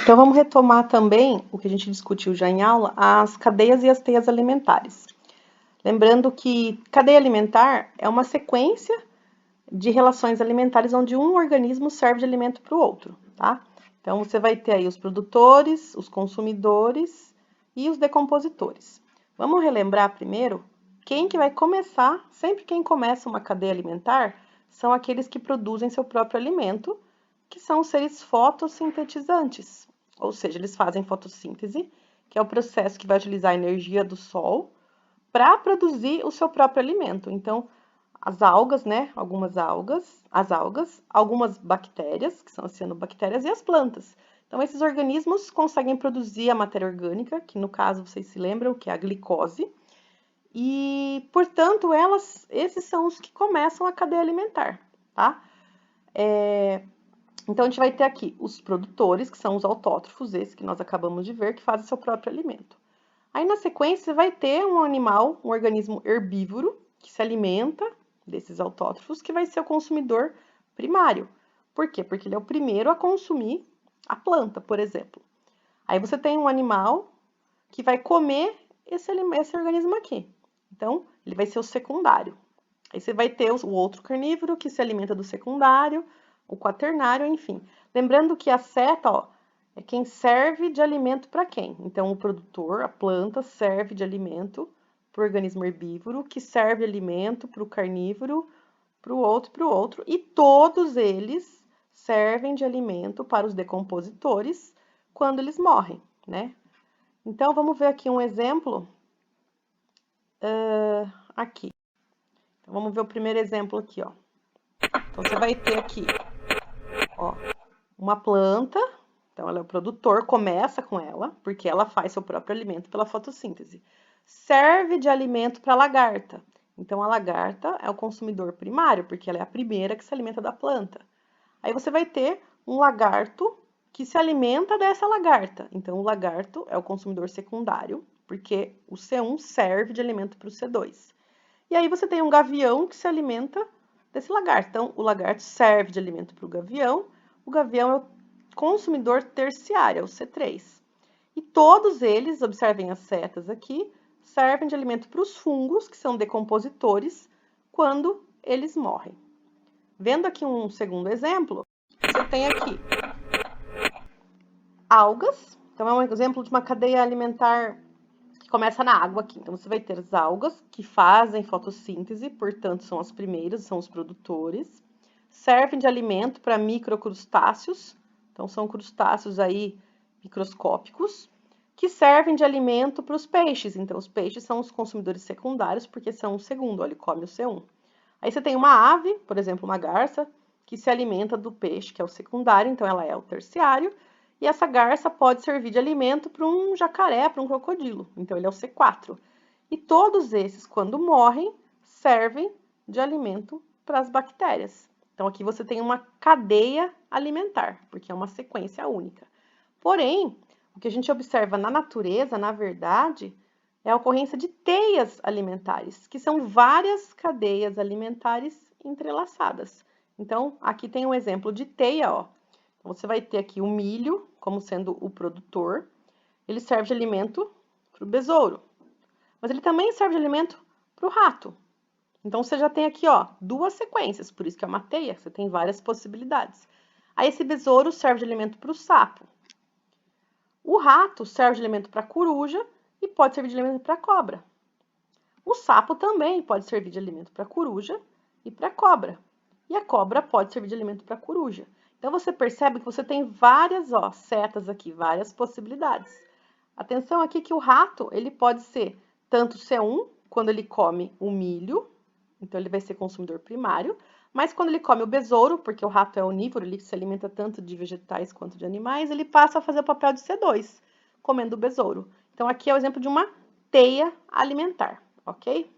Então, vamos retomar também o que a gente discutiu já em aula, as cadeias e as teias alimentares. Lembrando que cadeia alimentar é uma sequência de relações alimentares onde um organismo serve de alimento para o outro, tá? Então, você vai ter aí os produtores, os consumidores e os decompositores. Vamos relembrar primeiro quem que vai começar, sempre quem começa uma cadeia alimentar são aqueles que produzem seu próprio alimento, que são os seres fotossintetizantes, ou seja, eles fazem fotossíntese, que é o processo que vai utilizar a energia do sol para produzir o seu próprio alimento. Então, as algas, né? As algas, algumas bactérias, que são as cianobactérias, e as plantas. Então, esses organismos conseguem produzir a matéria orgânica, que no caso vocês se lembram que é a glicose, e, portanto, esses são os que começam a cadeia alimentar, tá? Então, a gente vai ter aqui os produtores, que são os autótrofos, esses que nós acabamos de ver, que fazem seu próprio alimento. Aí, na sequência, você vai ter um animal, um organismo herbívoro, que se alimenta desses autótrofos, que vai ser o consumidor primário. Por quê? Porque ele é o primeiro a consumir a planta, por exemplo. Aí você tem um animal que vai comer esse organismo aqui. Então, ele vai ser o secundário. Aí você vai ter o outro carnívoro que se alimenta do secundário, o quaternário, enfim. Lembrando que a seta, ó, é quem serve de alimento para quem? Então, o produtor, a planta, serve de alimento para o organismo herbívoro, que serve de alimento para o carnívoro, para o outro, e todos eles servem de alimento para os decompositores quando eles morrem, né? Então, vamos ver aqui um exemplo. Aqui. Então, vamos ver o primeiro exemplo aqui, ó. Então, você vai ter aqui, ó, uma planta. Então, ela é o produtor, começa com ela, porque ela faz seu próprio alimento pela fotossíntese. Serve de alimento para a lagarta. Então, a lagarta é o consumidor primário, porque ela é a primeira que se alimenta da planta. Aí você vai ter um lagarto que se alimenta dessa lagarta. Então, o lagarto é o consumidor secundário, porque o C1 serve de alimento para o C2. E aí você tem um gavião que se alimenta desse lagarto. Então, o lagarto serve de alimento para o gavião é o consumidor terciário, é o C3. E todos eles, observem as setas aqui, servem de alimento para os fungos, que são decompositores, quando eles morrem. Vendo aqui um segundo exemplo, você tem aqui algas. Então, é um exemplo de uma cadeia alimentar que começa na água aqui. Então, você vai ter as algas, que fazem fotossíntese, portanto, são as primeiras, são os produtores. Servem de alimento para microcrustáceos, então são crustáceos aí microscópicos, que servem de alimento para os peixes. Então, os peixes são os consumidores secundários, porque são o segundo, ó, ele come o C1. Aí você tem uma ave, por exemplo, uma garça, que se alimenta do peixe, que é o secundário, então ela é o terciário, e essa garça pode servir de alimento para um jacaré, para um crocodilo, então ele é o C4. E todos esses, quando morrem, servem de alimento para as bactérias. Então, aqui você tem uma cadeia alimentar, porque é uma sequência única. Porém, o que a gente observa na natureza, na verdade, é a ocorrência de teias alimentares, que são várias cadeias alimentares entrelaçadas. Então, aqui tem um exemplo de teia, ó. Você vai ter aqui o milho como sendo o produtor. Ele serve de alimento para o besouro, mas ele também serve de alimento para o rato. Então, você já tem aqui, ó, duas sequências, por isso que é uma teia, você tem várias possibilidades. Aí, esse besouro serve de alimento para o sapo. O rato serve de alimento para a coruja e pode servir de alimento para a cobra. O sapo também pode servir de alimento para a coruja e para a cobra. E a cobra pode servir de alimento para a coruja. Então, você percebe que você tem várias, ó, setas aqui, várias possibilidades. Atenção aqui que o rato, ele pode ser tanto C1, quando ele come o milho, então ele vai ser consumidor primário, mas quando ele come o besouro, porque o rato é onívoro, ele se alimenta tanto de vegetais quanto de animais, ele passa a fazer o papel de C2, comendo o besouro. Então, aqui é o exemplo de uma teia alimentar, ok?